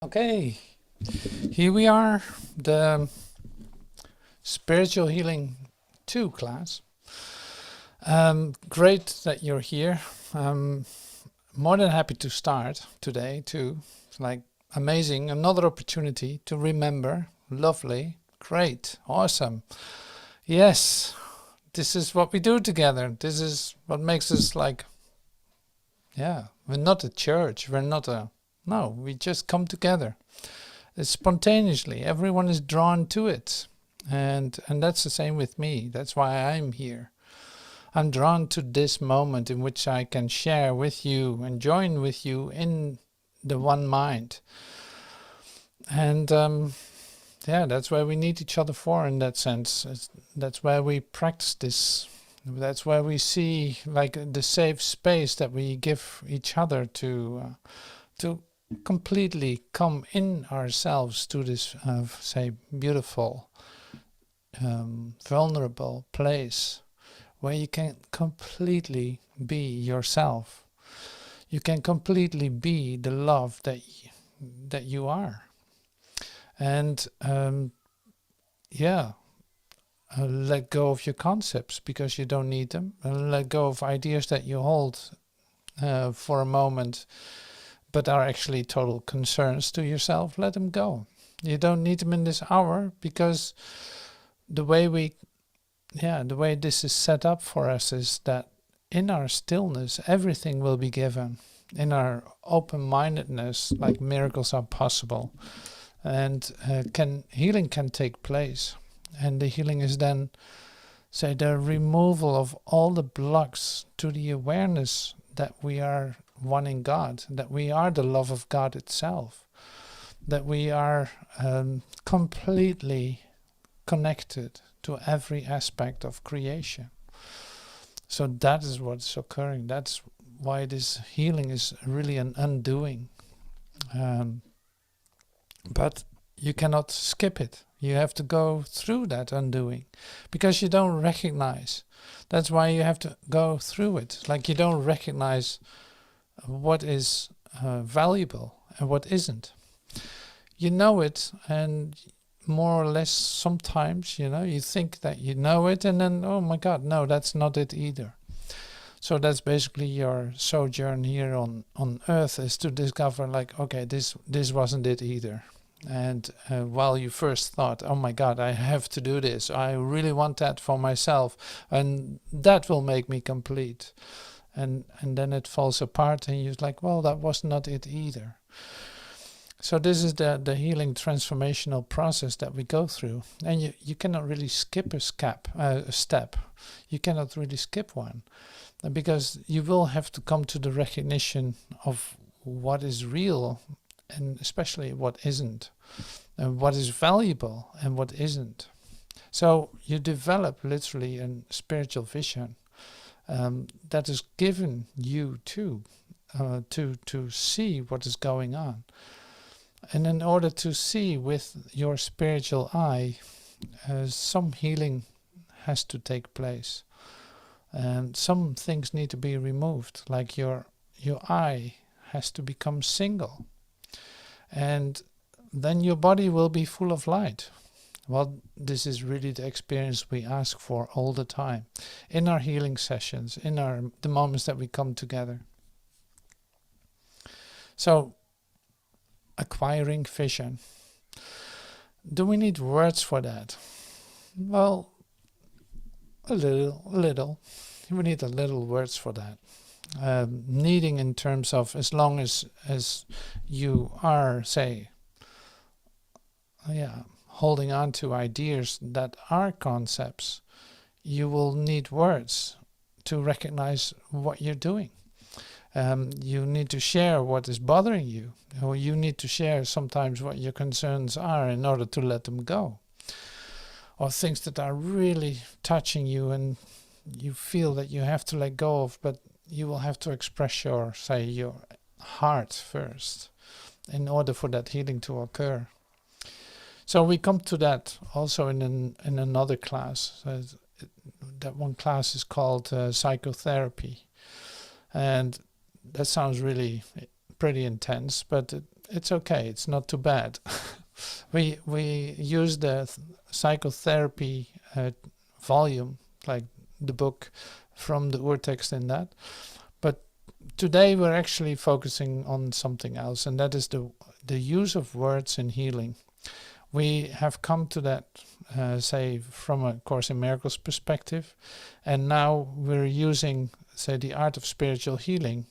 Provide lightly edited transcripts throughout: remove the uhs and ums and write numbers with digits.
Okay, here we are, the Spiritual Healing 2 class. Great that you're here. More than happy to start today too. It's like amazing, another opportunity to remember. Lovely, great, awesome. Yes, this is what we do together. This is what makes us like, we're not a church. No, we just come together. It's spontaneously. Everyone is drawn to it. And that's the same with me. That's why I'm here. I'm drawn to this moment in which I can share with you and join with you in the one mind. And that's where we need each other for in that sense. That's where we practice this. That's where we see like the safe space that we give each other to completely come in ourselves to this, beautiful, vulnerable place where you can completely be yourself. You can completely be the love that you are. And let go of your concepts because you don't need them. And let go of ideas that you hold for a moment but are actually total concerns to yourself. Let them go. You don't need them in this hour because the way this is set up for us is that in our stillness, everything will be given. In our open-mindedness, like miracles are possible. And healing can take place. And the healing is then, the removal of all the blocks to the awareness that we are one in God, that we are the love of God itself, that we are completely connected to every aspect of creation. So that is what's occurring. That's why this healing is really an undoing. But you cannot skip it. You have to go through that undoing because you don't recognize. That's why you have to go through it. Like you don't recognize what is valuable and what isn't. You know it, and more or less sometimes, you think that you know it, and then, oh my God, no, that's not it either. So that's basically your sojourn here on Earth, is to discover like, okay, this wasn't it either. And while you first thought, oh my God, I have to do this, I really want that for myself, and that will make me complete. And then it falls apart and you're like, well, that was not it either. So this is the healing transformational process that we go through. And you cannot really skip a step. You cannot really skip one. Because you will have to come to the recognition of what is real and especially what isn't. And what is valuable and what isn't. So you develop literally a spiritual vision. That is given you to see what is going on. And in order to see with your spiritual eye, some healing has to take place. And some things need to be removed, like your eye has to become single. And then your body will be full of light. Well, this is really the experience we ask for all the time in our healing sessions, in the moments that we come together. So, acquiring vision. Do we need words for that? Well, a little. We need a little words for that. Needing in terms of as long as you are, holding on to ideas that are concepts, you will need words to recognize what you're doing. You need to share what is bothering you, or you need to share sometimes what your concerns are in order to let them go. Or things that are really touching you and you feel that you have to let go of, but you will have to express your heart first in order for that healing to occur. So we come to that also in another class. That one class is called psychotherapy. And that sounds really pretty intense, but it's okay. It's not too bad. we use the psychotherapy volume, like the book from the urtext in that. But today we're actually focusing on something else, and that is the use of words in healing. We have come to that, say, from a Course in Miracles perspective, and now we're using, say, the art of spiritual healing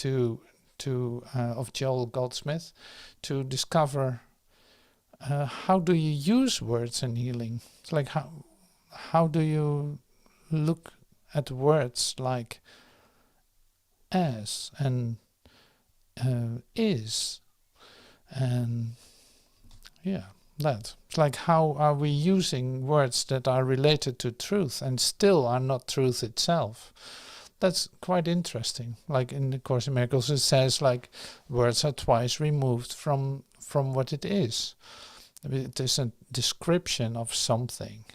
of Jole Goldsmith to discover how do you use words in healing. It's like how do you look at words like as and is and that. It's like how are we using words that are related to truth and still are not truth itself. That's quite interesting. Like in the Course in Miracles it says like words are twice removed from what it is. It is a description of something.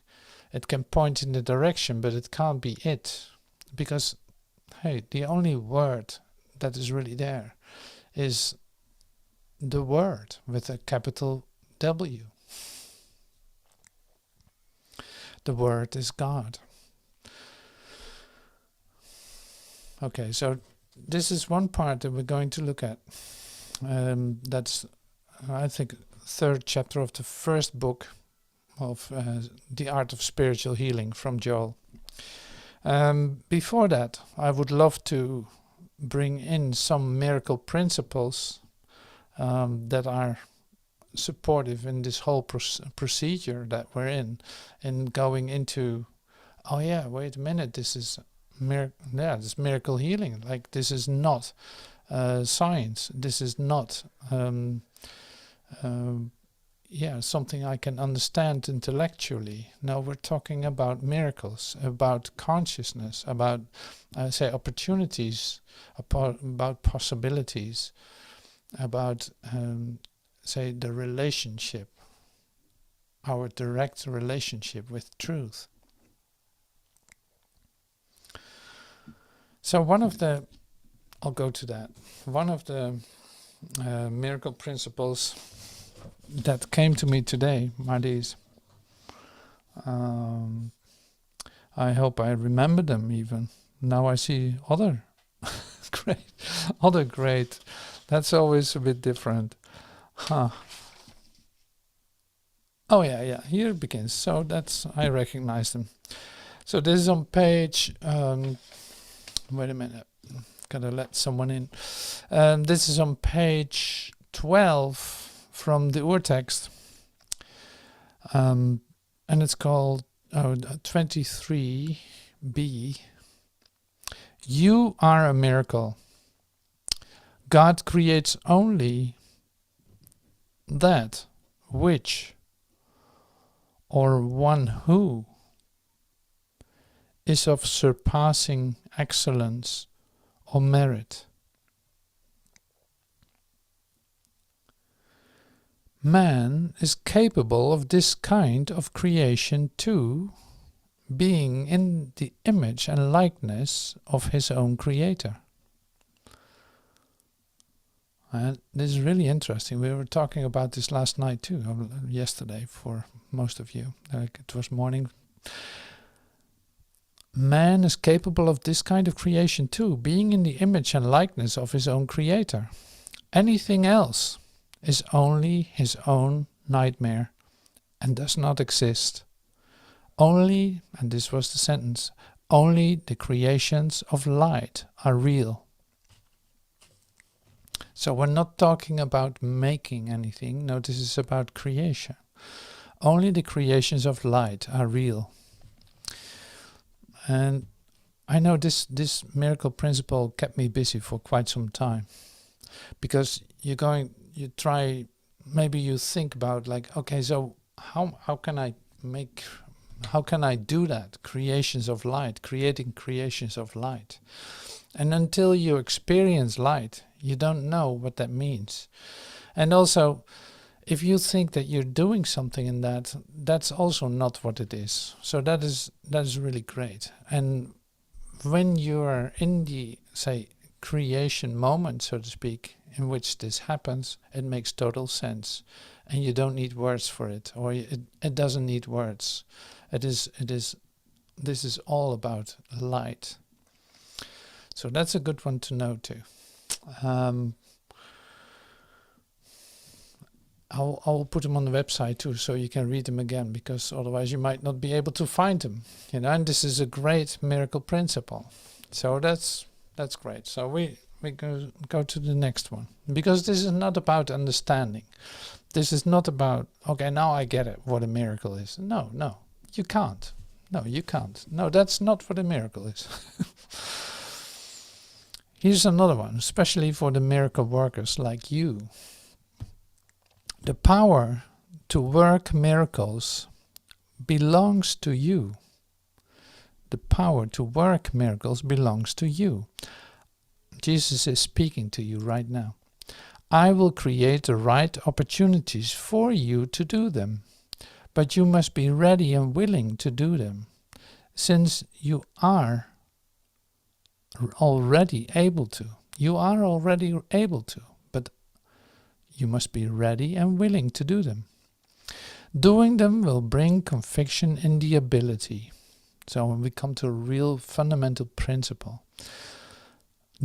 It can point in the direction, but it can't be it. Because, hey, the only word that is really there is the word with a capital W. The word is God. Okay, so this is one part that we're going to look at. That's, I think, third chapter of the first book of The Art of Spiritual Healing from Jole. Before that, I would love to bring in some miracle principles that are supportive in this whole procedure that we're in going into, oh yeah, wait a minute, this is this miracle healing. Like this is not science. This is not something I can understand intellectually. No, we're talking about miracles, about consciousness, about say opportunities, about possibilities, about say the relationship, our direct relationship with truth. So I'll go to that. One of the miracle principles that came to me today are these. I hope I remember them even. Now I see other great. That's always a bit different. Oh yeah, here it begins. So I recognize them. So this is on page, wait a minute, gotta let someone in. This is on page 12 from the urtext, and it's called 23b. You are a miracle. God creates only that which or one who is of surpassing excellence or merit. Man is capable of this kind of creation too, being in the image and likeness of his own creator. And this is really interesting. We were talking about this last night too, or yesterday for most of you. It was morning. Man is capable of this kind of creation too, being in the image and likeness of his own creator. Anything else is only his own nightmare and does not exist. Only, and this was the sentence, only the creations of light are real. So we're not talking about making anything. No, this is about creation. Only the creations of light are real. And I know this miracle principle kept me busy for quite some time. Because you think about like, okay, so how can I do that? Creations of light, creating creations of light. And until you experience light, you don't know what that means. And also, if you think that you're doing something in that, that's also not what it is. So that is really great. And when you are in the, say, creation moment, so to speak, in which this happens, it makes total sense. And you don't need words for it, or it doesn't need words. This is all about light. So that's a good one to know too. I'll put them on the website too, so you can read them again, because otherwise you might not be able to find them. And this is a great miracle principle. So that's great. So we go to the next one, because this is not about understanding. This is not about, okay, now I get it, what a miracle is. No, you can't. No, you can't. No, that's not what a miracle is. Here's another one, especially for the miracle workers like you. The power to work miracles belongs to you. The power to work miracles belongs to you. Jesus is speaking to you right now. I will create the right opportunities for you to do them, but you must be ready and willing to do them, since you are already able to. You are already able to, but you must be ready and willing to do them. Doing them will bring conviction in the ability. So when we come to a real fundamental principle,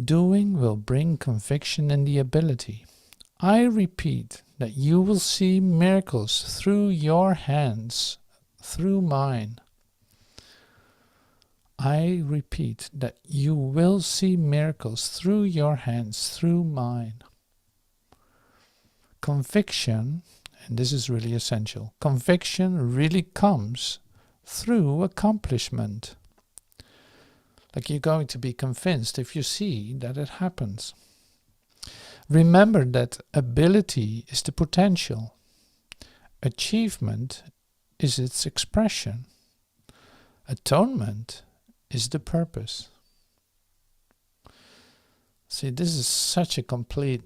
doing will bring conviction in the ability. I repeat that you will see miracles through your hands, through mine. I repeat that you will see miracles through your hands, through mine. Conviction, and this is really essential, conviction really comes through accomplishment. Like, you're going to be convinced if you see that it happens. Remember that ability is the potential. Achievement is its expression. Atonement is the purpose. See, this is such a complete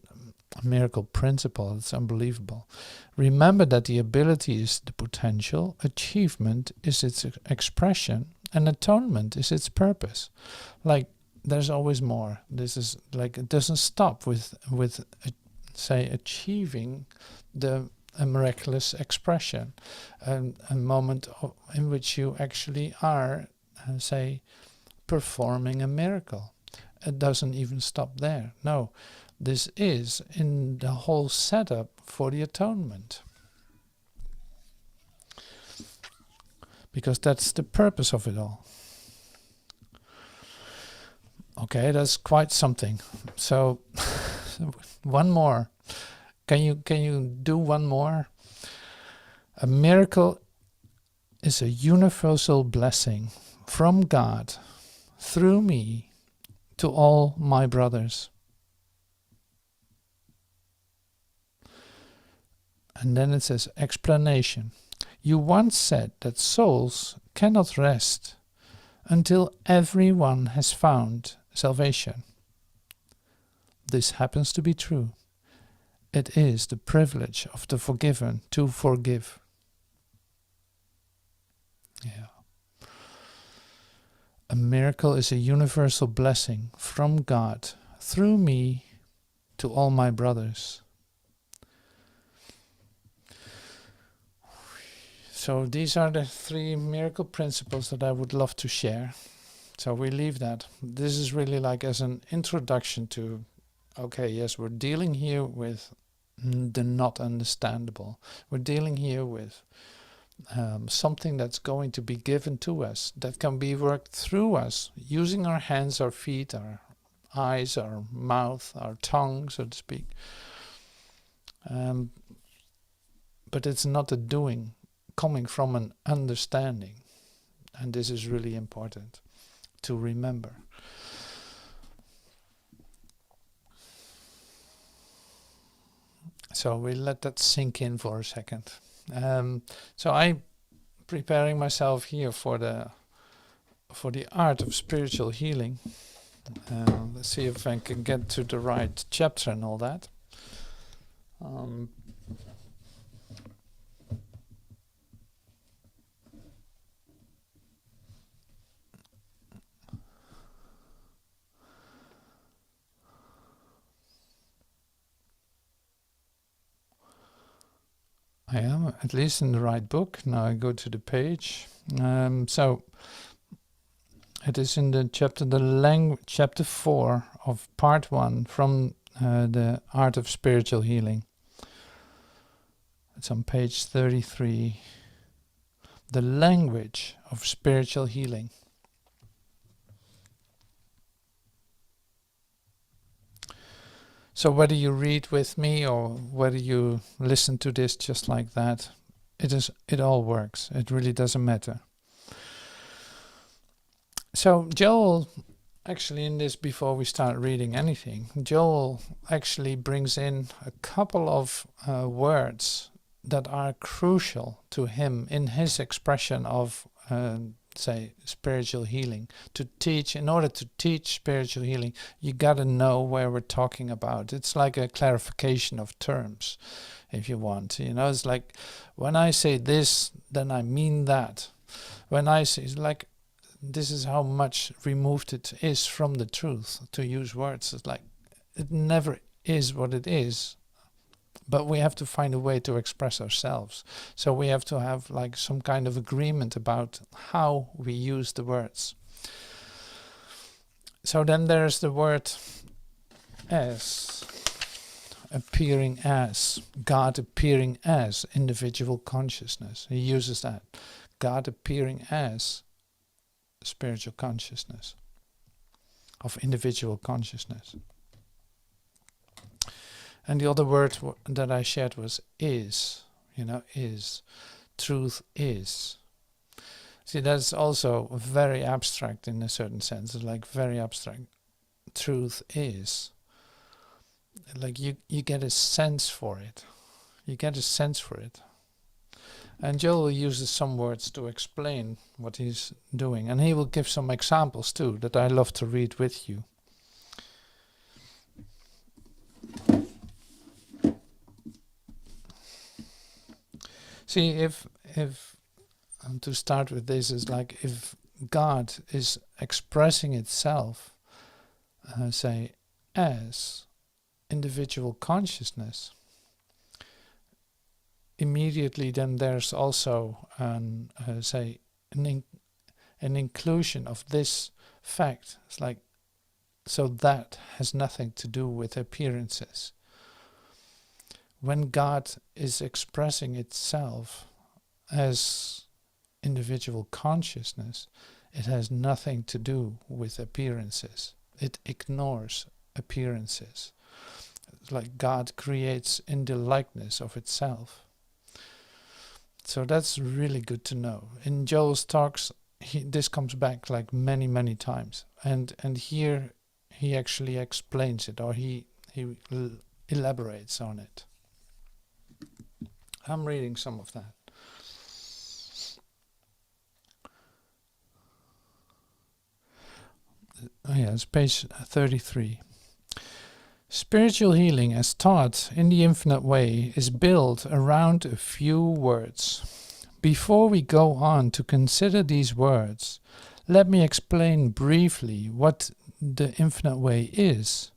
miracle principle. It's unbelievable. Remember that the ability is the potential, achievement is its expression, and atonement is its purpose. Like, there's always more. This is like, it doesn't stop with say, achieving a miraculous expression, a moment in which you actually are, say, performing a miracle. It doesn't even stop there. No, this is in the whole setup for the atonement. Because that's the purpose of it all. Okay, that's quite something. So, one more. Can you do one more? A miracle is a universal blessing from God through me to all my brothers. And then it says explanation. You once said that souls cannot rest until everyone has found salvation. This happens to be true. It is the privilege of the forgiven to forgive. Yeah. A miracle is a universal blessing from God through me to all my brothers. So these are the 3 miracle principles that I would love to share. So we leave that. This is really like as an introduction to, okay, yes, we're dealing here with the not understandable. We're dealing here with something that's going to be given to us, that can be worked through us, using our hands, our feet, our eyes, our mouth, our tongue, so to speak. But it's not a doing coming from an understanding. And this is really important to remember. So we let that sink in for a second. So I'm preparing myself here for the art of spiritual healing. Let's see if I can get to the right chapter and all that. I am at least in the right book. Now I go to the page. So it is in the chapter 4 of part 1 from the Art of Spiritual Healing. It's on page 33. The language of spiritual healing. So whether you read with me or whether you listen to this just like that, it all works. It really doesn't matter. So Jole, actually in this, before we start reading anything, Jole actually brings in a couple of words that are crucial to him in his expression of, say, spiritual healing. In order to teach spiritual healing, you gotta know where we're talking about. It's like a clarification of terms, if you want. It's like, when I say this, then I mean that. When I say, it's like, this is how much removed it is from the truth to use words. It's like, it never is what it is. But we have to find a way to express ourselves. So we have to have like some kind of agreement about how we use the words. So then there's the word as, appearing as, God appearing as individual consciousness. He uses that. God appearing as spiritual consciousness, of individual consciousness. And the other word that I shared was is, is. Truth is. See, that's also very abstract in a certain sense. It's like very abstract. Truth is. Like you get a sense for it. You get a sense for it. And Joel uses some words to explain what he's doing. And he will give some examples too that I love to read with you. See, if to start with this is like, if God is expressing itself, say, as individual consciousness, immediately then there's also an inclusion of this fact. It's like, so that has nothing to do with appearances. When God is expressing itself as individual consciousness, it has nothing to do with appearances. It ignores appearances. It's like God creates in the likeness of itself. So that's really good to know. In Joel's talks, this comes back like many, many times. And here he actually explains it, or he elaborates on it. I'm reading some of that. Oh yeah, it's page 33. Spiritual healing as taught in the infinite way is built around a few words. Before we go on to consider these words, let me explain briefly what the infinite way is.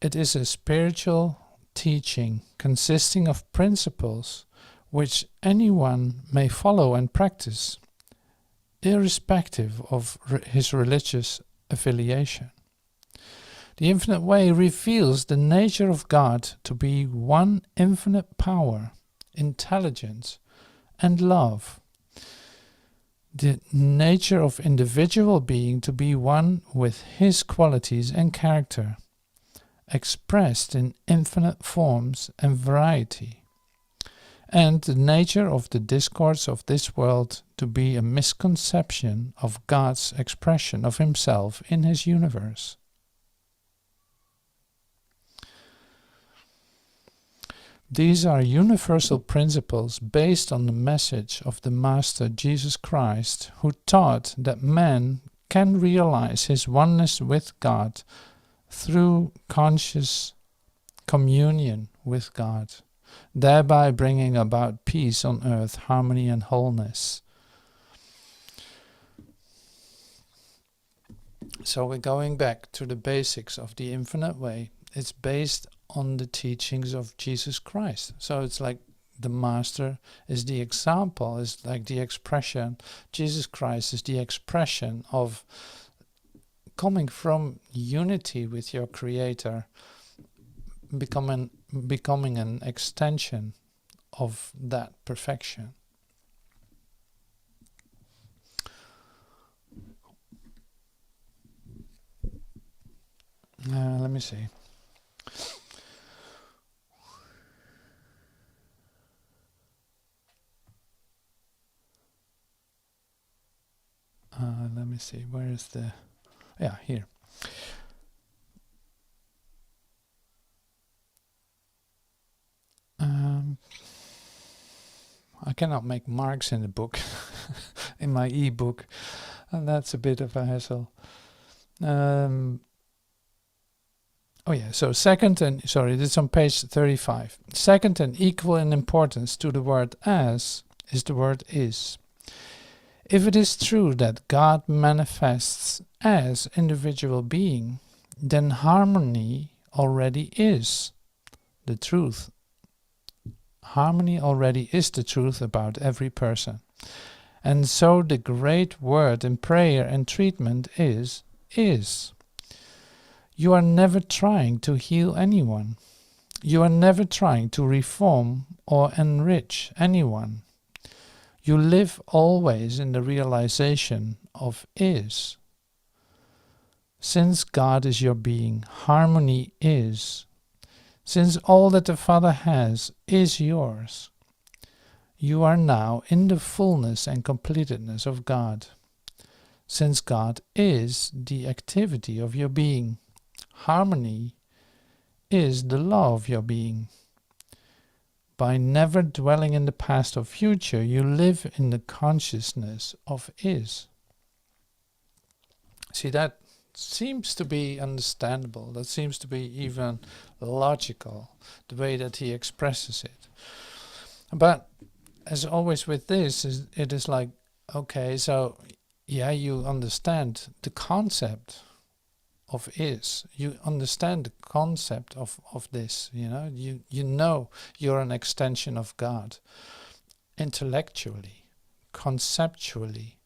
It is a spiritual teaching consisting of principles which anyone may follow and practice, irrespective of his religious affiliation. The infinite way reveals the nature of God to be one infinite power, intelligence, and love. The nature of individual being to be one with his qualities and character, expressed in infinite forms and variety, and the nature of the discords of this world to be a misconception of God's expression of himself in his universe. These are universal principles based on the message of the Master Jesus Christ, who taught that man can realize his oneness with God through conscious communion with God, thereby bringing about peace on earth, harmony and wholeness. So we're going back to the basics of the infinite way. It's based on the teachings of Jesus Christ. So it's like the Master is the example, is like the expression. Jesus Christ is the expression of coming from unity with your Creator, becoming an extension of that perfection. Let me see. Let me see. Where is the... Yeah, here. I cannot make marks in the book, in my e-book, and that's a bit of a hassle. Oh yeah, so second and, sorry, this is on page 35. Second and equal in importance to the word as is the word is. If it is true that God manifests as individual being, then harmony already is the truth. Harmony already is the truth about every person. And so the great word in prayer and treatment is. You are never trying to heal anyone. You are never trying to reform or enrich anyone. You live always in the realization of is. Since God is your being, harmony is. Since all that the Father has is yours, you are now in the fullness and completedness of God. Since God is the activity of your being, harmony is the law of your being. By never dwelling in the past or future, you live in the consciousness of is. See, that seems to be understandable. That seems to be even logical, the way that he expresses it. But as always with this, it is like, okay, so yeah, you understand the concept of is. You understand the concept of this, you know. You know you're an extension of God. Intellectually, conceptually.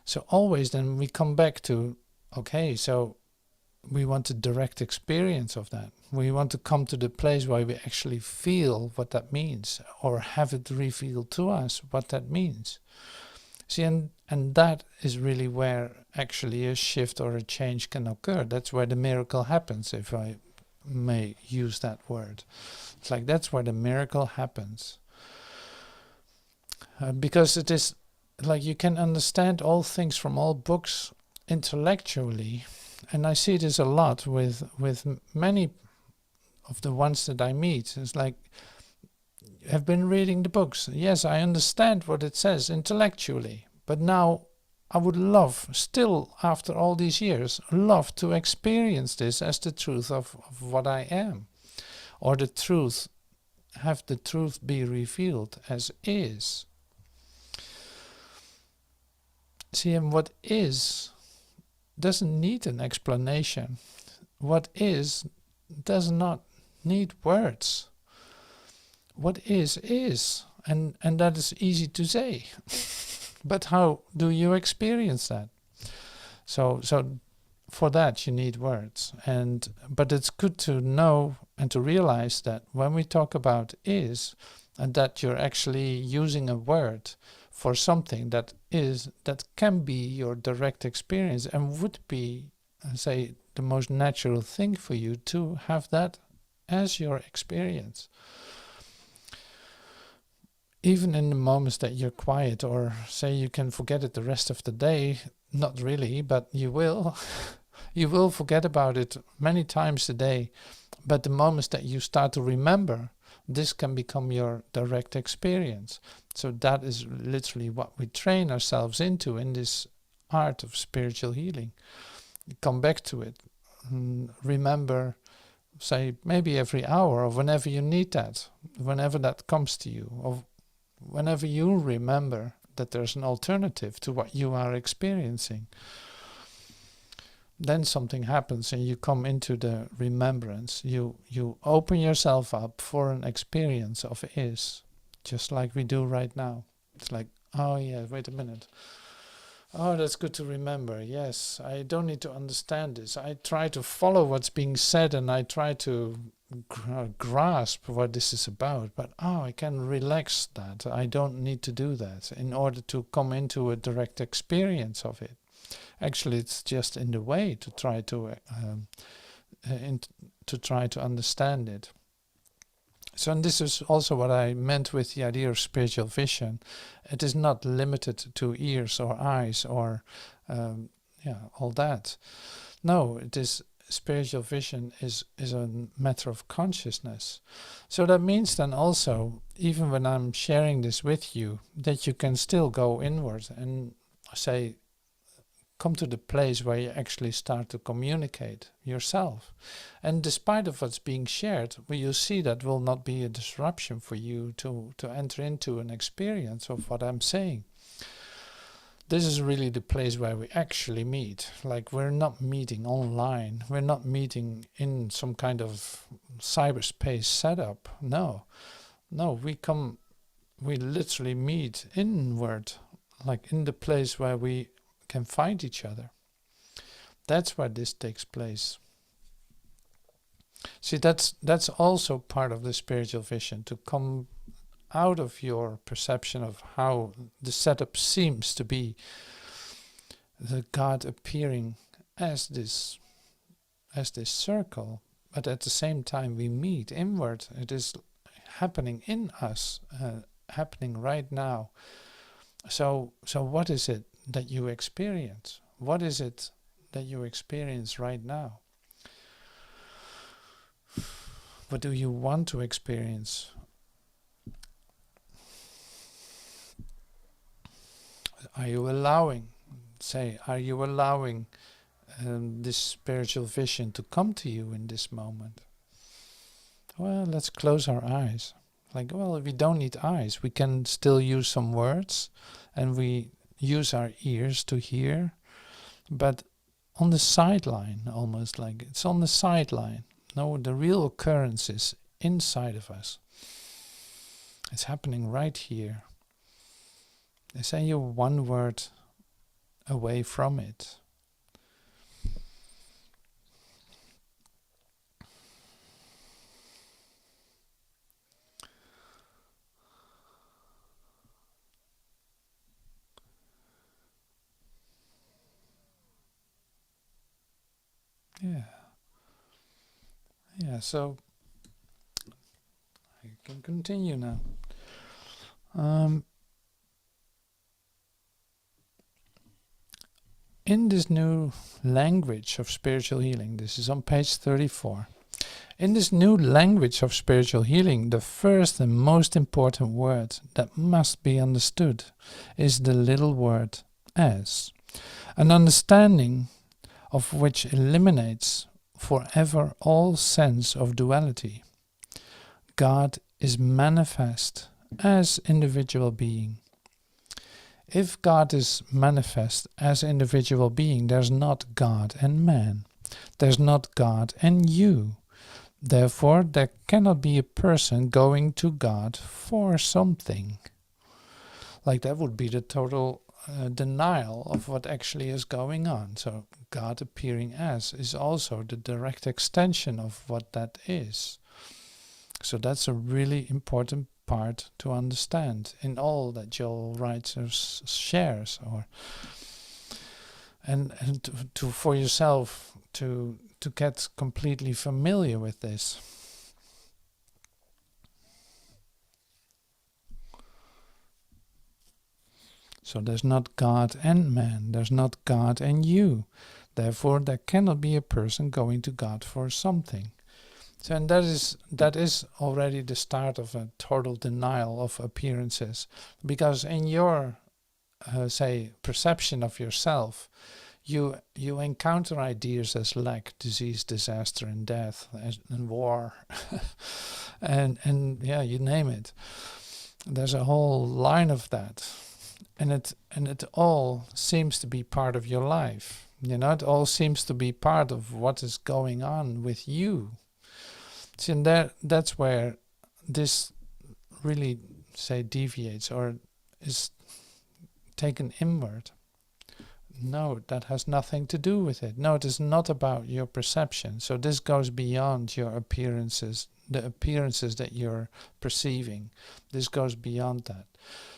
So always then we come back to, okay, so we want a direct experience of that. We want to come to the place where we actually feel what that means, or have it revealed to us what that means. See, and that is really where actually a shift or a change can occur. That's where the miracle happens, if I may use that word. It's like that's where the miracle happens. Because it is like you can understand all things from all books intellectually, and I see this a lot with many of the ones that I meet. It's like, I've been reading the books. Yes, I understand what it says intellectually, but now I would love, still after all these years, love to experience this as the truth of what I am, or the truth, have the truth be revealed as is. See, and what is doesn't need an explanation. What is does not need words. What is, and that is easy to say. But how do you experience that? So for that you need words. But it's good to know and to realize that when we talk about is, and that you're actually using a word for something that can be your direct experience, and would be, say, the most natural thing for you to have that as your experience. Even in the moments that you're quiet, or say you can forget it the rest of the day, not really, but you will. You will forget about it many times a day. But the moments that you start to remember, this can become your direct experience. So that is literally what we train ourselves into in this art of spiritual healing. Come back to it. Remember, say, maybe every hour, or whenever you need that, whenever that comes to you, or whenever you remember that there's an alternative to what you are experiencing. then something happens and you come into the remembrance. You open yourself up for an experience of is, just like we do right now. It's like, oh yeah, wait a minute. Oh, that's good to remember. Yes, I don't need to understand this. I try to follow what's being said and I try to grasp what this is about. But I can relax that. I don't need to do that in order to come into a direct experience of it. Actually, it's just in the way to try to understand it. So, and this is also what I meant with the idea of spiritual vision. It is not limited to ears or eyes or all that. No, it is spiritual vision is a matter of consciousness. So that means then also, even when I'm sharing this with you, that you can still go inward and say, come to the place where you actually start to communicate yourself. And despite of what's being shared, you see that will not be a disruption for you to enter into an experience of what I'm saying. This is really the place where we actually meet. Like, we're not meeting online. We're not meeting in some kind of cyberspace setup. No, we literally meet inward, like in the place where we can find each other. That's where this takes place. See, that's also part of the spiritual vision, to come out of your perception of how the setup seems to be, the God appearing as this circle, but at the same time we meet inward. It is happening in us, happening right now. So what is it that you experience? What is it that you experience right now? What do you want to experience? Are you allowing this spiritual vision to come to you in this moment? Well, let's close our eyes. Like, well, we don't need eyes. We can still use some words, and we use our ears to hear, but on the sideline, almost like it's on the sideline. No, the real occurrence is inside of us. It's happening right here. They say you're one word away from it. Yeah, so I can continue now. In this new language of spiritual healing, this is on page 34. In this new language of spiritual healing, the first and most important word that must be understood is the little word as, an understanding of which eliminates forever all sense of duality. God is manifest as individual being. If God is manifest as individual being, there's not God and man. There's not God and you. Therefore, there cannot be a person going to God for something. Like, that would be the total denial of what actually is going on. So God appearing as is also the direct extension of what that is. So that's a really important part to understand in all that Jole writes or shares, and to for yourself to get completely familiar with this. So there's not God and man, there's not God and you. Therefore, there cannot be a person going to God for something. So, and that is already the start of a total denial of appearances, because in your perception of yourself, you encounter ideas as lack, disease, disaster, and death, and war, and yeah, you name it. There's a whole line of that, and it all seems to be part of your life. It all seems to be part of what is going on with you. See, and that's where this really, say, deviates or is taken inward. No, that has nothing to do with it. No, it is not about your perception. So this goes beyond your appearances, the appearances that you're perceiving. This goes beyond that.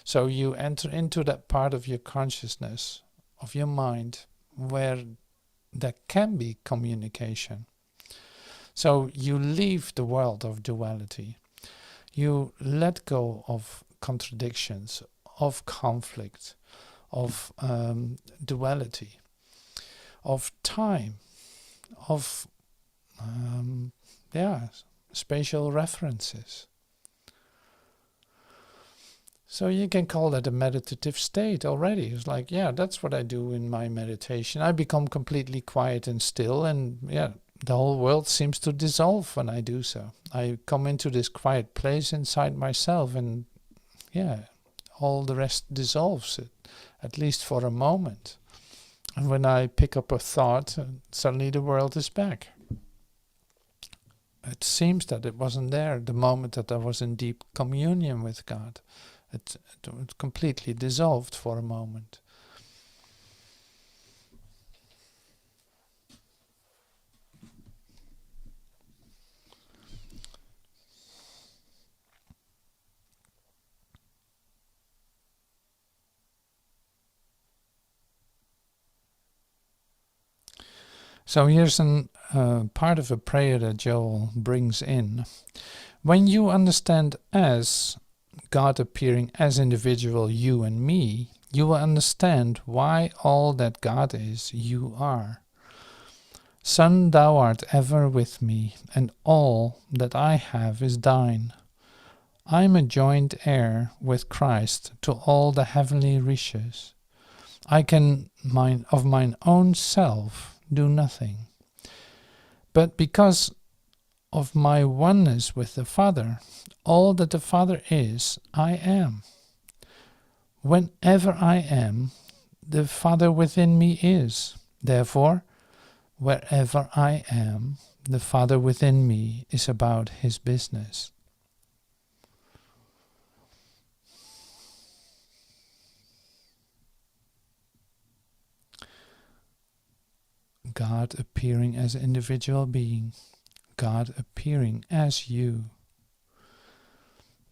So you enter into that part of your consciousness, of your mind, where there can be communication. So you leave the world of duality. You let go of contradictions, of conflict, of duality, of time, of spatial references. So you can call that a meditative state already. It's like, that's what I do in my meditation. I become completely quiet and still, and the whole world seems to dissolve when I do so. I come into this quiet place inside myself, and all the rest dissolves, at least for a moment. And when I pick up a thought, suddenly the world is back. It seems that it wasn't there the moment that I was in deep communion with God. It completely dissolved for a moment. So here's part of a prayer that Jole brings in. When you understand as God appearing as individual you and me, you will understand why all that God is, you are. Son, thou art ever with me, and all that I have is thine. I am a joint heir with Christ to all the heavenly riches. I can of mine own self do nothing. But because of my oneness with the Father, all that the Father is, I am. Whenever I am, the Father within me is. Therefore, wherever I am, the Father within me is about his business. God appearing as an individual being, God appearing as you.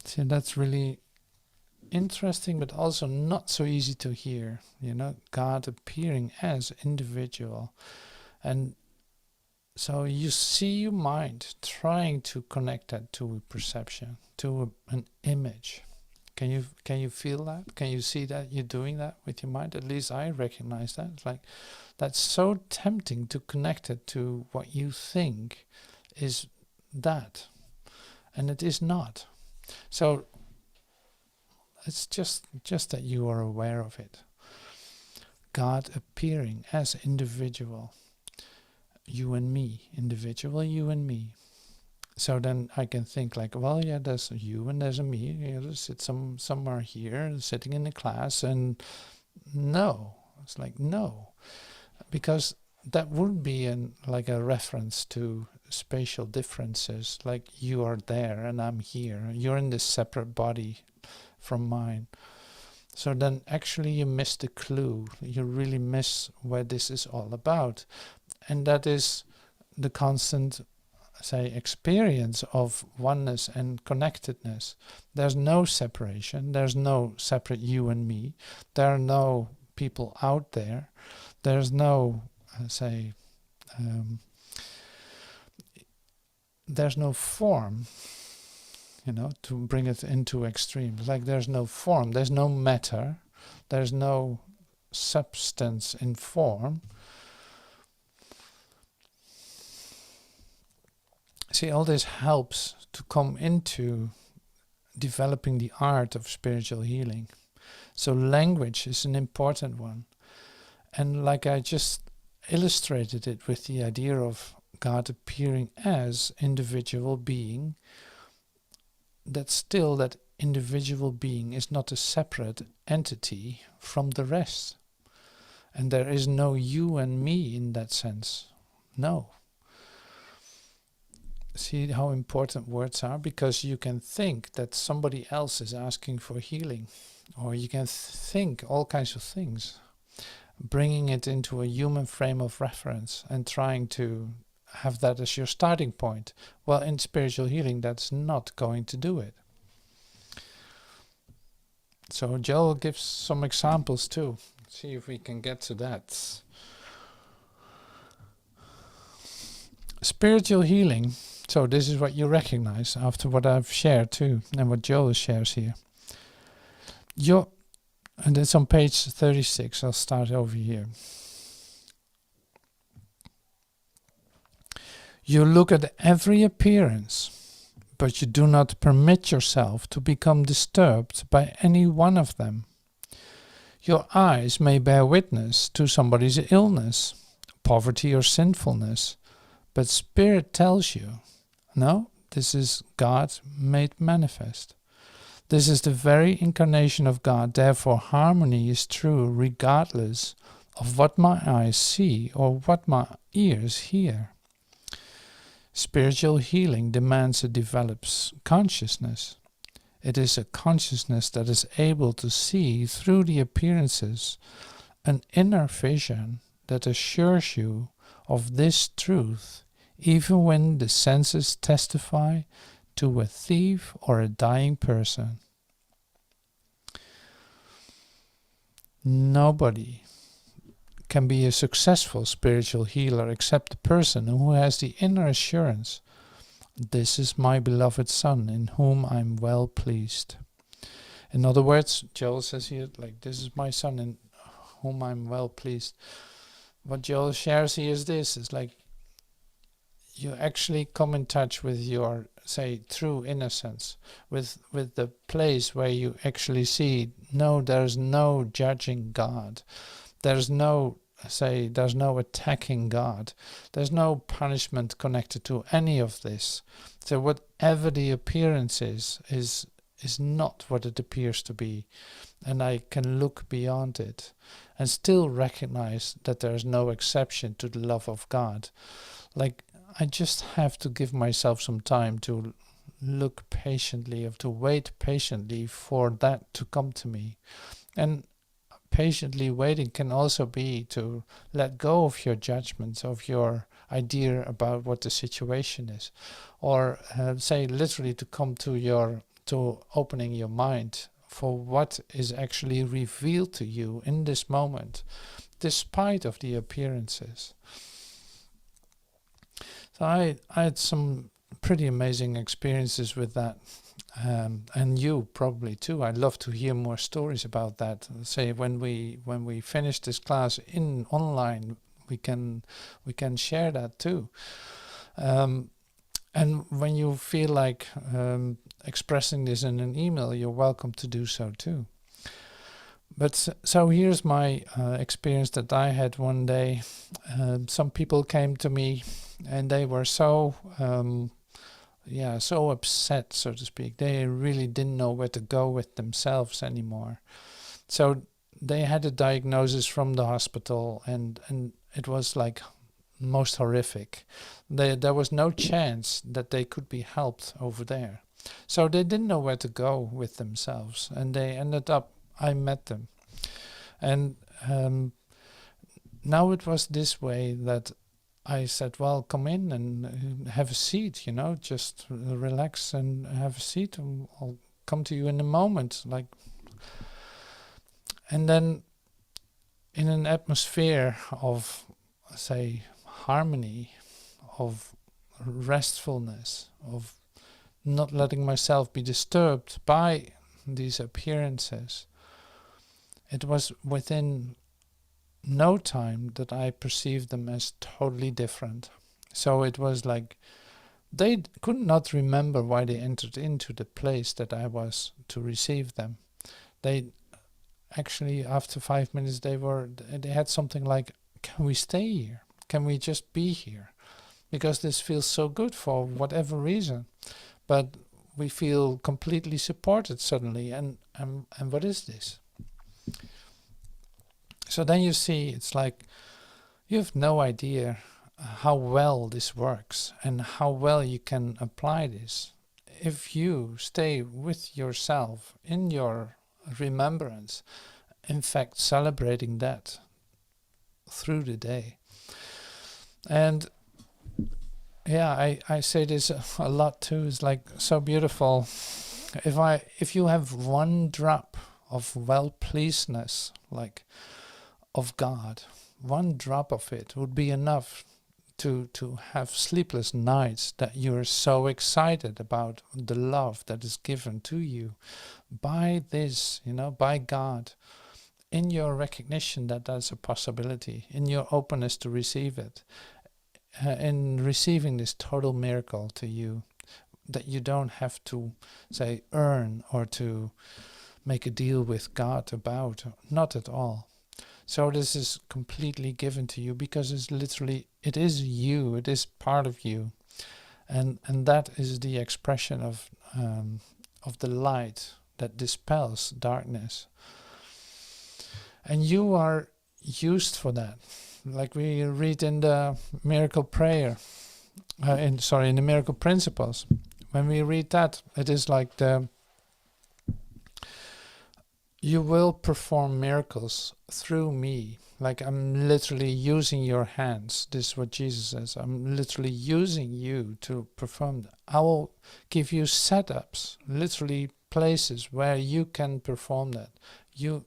See, that's really interesting, but also not so easy to hear. God appearing as individual. And so you see your mind trying to connect that to a perception, to an image. Can you feel that? Can you see that you're doing that with your mind? At least I recognize that. It's like, that's so tempting to connect it to what you think is that. And it is not. So it's just that you are aware of it. God appearing as individual. You and me. Individual, you and me. So then I can think like, there's a you and there's a me. There's sit somewhere here, sitting in the class, and no. It's like, no. Because that would be like a reference to spatial differences, like you are there and I'm here. You're in this separate body from mine. So then actually you miss the clue. You really miss where this is all about. And that is the constant, experience of oneness and connectedness. There's no separation. There's no separate you and me. There are no people out there. There's no, there's no form, to bring it into extremes. Like there's no form, there's no matter, there's no substance in form. See, all this helps to come into developing the art of spiritual healing. So language is an important one. And like I just illustrated it with the idea of God appearing as individual being, that still that individual being is not a separate entity from the rest. And there is no you and me in that sense. No. See how important words are? Because you can think that somebody else is asking for healing. Or you can think all kinds of things. Bringing it into a human frame of reference and trying to have that as your starting point. Well, in spiritual healing, that's not going to do it. So Jole gives some examples too. See if we can get to that. Spiritual healing. So this is what you recognize after what I've shared too, and what Jole shares here. And it's on page 36. I'll start over here. You look at every appearance, but you do not permit yourself to become disturbed by any one of them. Your eyes may bear witness to somebody's illness, poverty or sinfulness, but Spirit tells you, no, this is God made manifest. This is the very incarnation of God, therefore harmony is true regardless of what my eyes see or what my ears hear. Spiritual healing demands a develops consciousness. It is a consciousness that is able to see through the appearances, an inner vision that assures you of this truth, even when the senses testify to a thief or a dying person. Nobody can be a successful spiritual healer except the person who has the inner assurance, this is my beloved Son in whom I'm well pleased. In other words, Jole says here, like, this is my Son in whom I'm well pleased. What Jole shares here is this, is like, you actually come in touch with your, say, true innocence, with the place where you actually see, no, there's no judging God. There's no attacking God. There's no punishment connected to any of this. So whatever the appearance is not what it appears to be. And I can look beyond it and still recognize that there's no exception to the love of God. Like, I just have to give myself some time to look patiently, or to wait patiently for that to come to me. And patiently waiting can also be to let go of your judgments, of your idea about what the situation is, or say literally to come to opening your mind for what is actually revealed to you in this moment, despite of the appearances. So I had some pretty amazing experiences with that. And you probably too. I'd love to hear more stories about that. Say when we finish this class in online, we can share that too. And when you feel like expressing this in an email, you're welcome to do so too. But so here's my experience that I had one day. Some people came to me, and they were so upset, so to speak. They really didn't know where to go with themselves anymore. So they had a diagnosis from the hospital, and it was like most horrific. There was no chance that they could be helped over there. So they didn't know where to go with themselves, and they ended up, I met them. And now it was this way that I said, well, come in and have a seat, just relax and have a seat. And I'll come to you in a moment. And then in an atmosphere of, say, harmony, of restfulness, of not letting myself be disturbed by these appearances, it was within no time that I perceived them as totally different. So it was like they could not remember why they entered into the place that I was to receive them. They actually, after 5 minutes, they had something like, can we stay here? Can we just be here? Because this feels so good for whatever reason. But we feel completely supported suddenly. And what is this? So then you see, it's like you have no idea how well this works and how well you can apply this. If you stay with yourself in your remembrance, in fact celebrating that through the day. And yeah, I say this a lot too. It's like so beautiful. If you have one drop of well-pleasedness, like of God, one drop of it would be enough to have sleepless nights, that you're so excited about the love that is given to you by this, by God, in your recognition that that's a possibility, in your openness to receive it, in receiving this total miracle to you, that you don't have to, say, earn or to make a deal with God about. Not at all. So this is completely given to you because it's literally, it is you, it is part of you. And that is the expression of the light that dispels darkness. And you are used for that. Like we read in the miracle prayer, in the miracle principles. When we read that, it is like you will perform miracles through me. Like I'm literally using your hands. This is what Jesus says. I'm literally using you to perform that. I will give you setups, literally places where you can perform that. You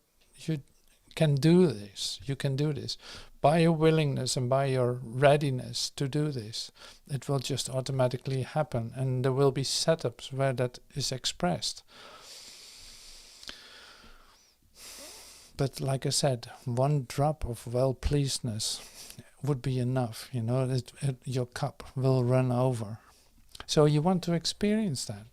can do this. You can do this. By your willingness and by your readiness to do this, it will just automatically happen. And there will be setups where that is expressed. But like I said, one drop of well-pleasedness would be enough. Your cup will run over. So you want to experience that.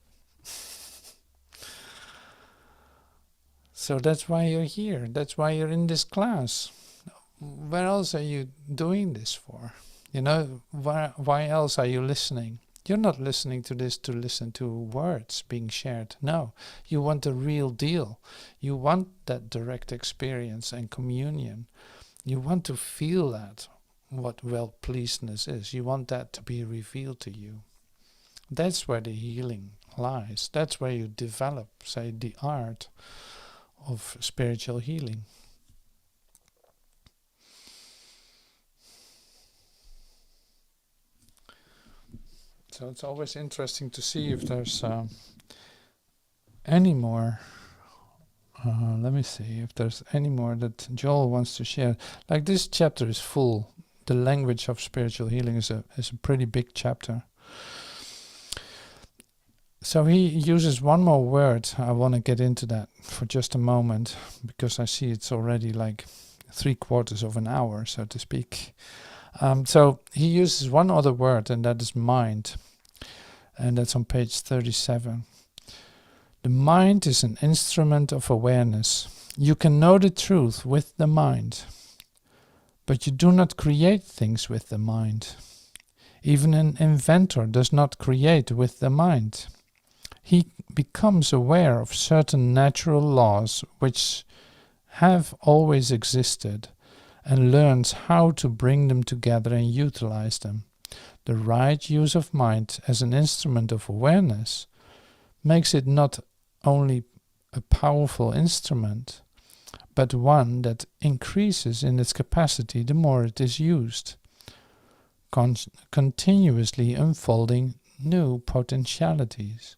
So that's why you're here. That's why you're in this class. Where else are you doing this for? Why else are you listening? You're not listening to this to listen to words being shared. No, you want the real deal. You want that direct experience and communion. You want to feel that, what well-pleasedness is. You want that to be revealed to you. That's where the healing lies. That's where you develop, say, the art of spiritual healing. So it's always interesting to see if there's any more. Let me see if there's any more that Jole wants to share. Like this chapter is full. The language of spiritual healing is a pretty big chapter. So he uses one more word. I want to get into that for just a moment because I see it's already like 3/4 of an hour, so to speak. So he uses one other word, and that is mind. And that's on page 37. The mind is an instrument of awareness. You can know the truth with the mind, but you do not create things with the mind. Even an inventor does not create with the mind. He becomes aware of certain natural laws which have always existed and learns how to bring them together and utilize them. The right use of mind as an instrument of awareness makes it not only a powerful instrument, but one that increases in its capacity the more it is used, continuously unfolding new potentialities.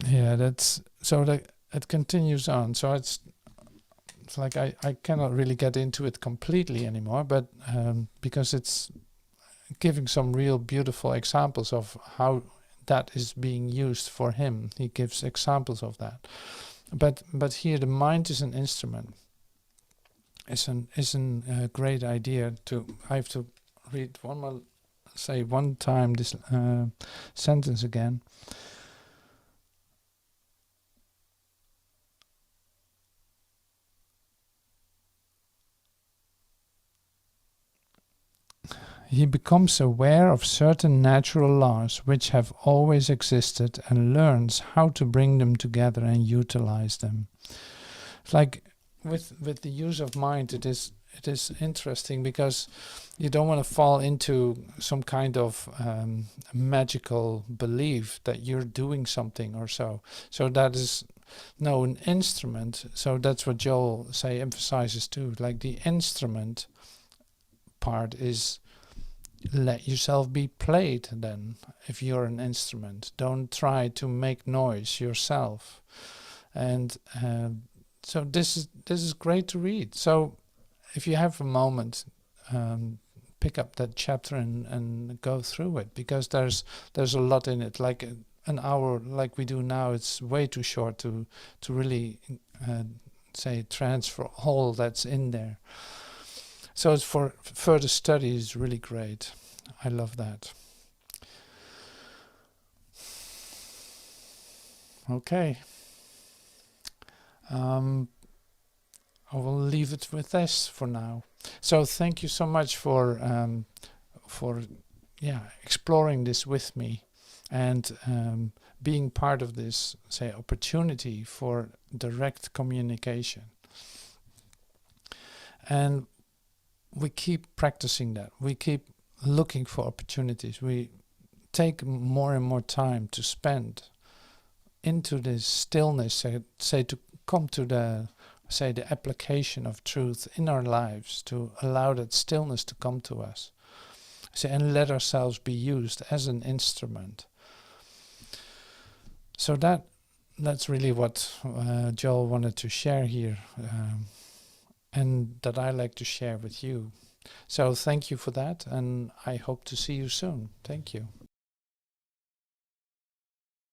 Yeah, that's so that it continues on. So it's like I cannot really get into it completely anymore, but because it's giving some real beautiful examples of how that is being used for him. He gives examples of that. But here the mind is an instrument. It's a great idea to. I have to read one time this sentence again. He becomes aware of certain natural laws which have always existed and learns how to bring them together and utilize them. It's like with the use of mind, it is interesting because you don't want to fall into some kind of magical belief that you're doing something or so. So that is an instrument. So that's what Jole emphasizes too. Like the instrument part is let yourself be played then if you're an instrument. Don't try to make noise yourself. And so this is great to read. So if you have a moment, pick up that chapter and go through it, because there's a lot in it. Like an hour like we do now, it's way too short to really transfer all that's in there. So it's for further study is really great. I love that. Okay. I will leave it with this for now. So thank you so much for exploring this with me, and being part of this opportunity for direct communication. And we keep practicing that. We keep looking for opportunities. We take more and more time to spend into this stillness, to come to the application of truth in our lives, to allow that stillness to come to us, and let ourselves be used as an instrument. So that's really what Jole wanted to share here, and that I like to share with you. So thank you for that, and I hope to see you soon. Thank you.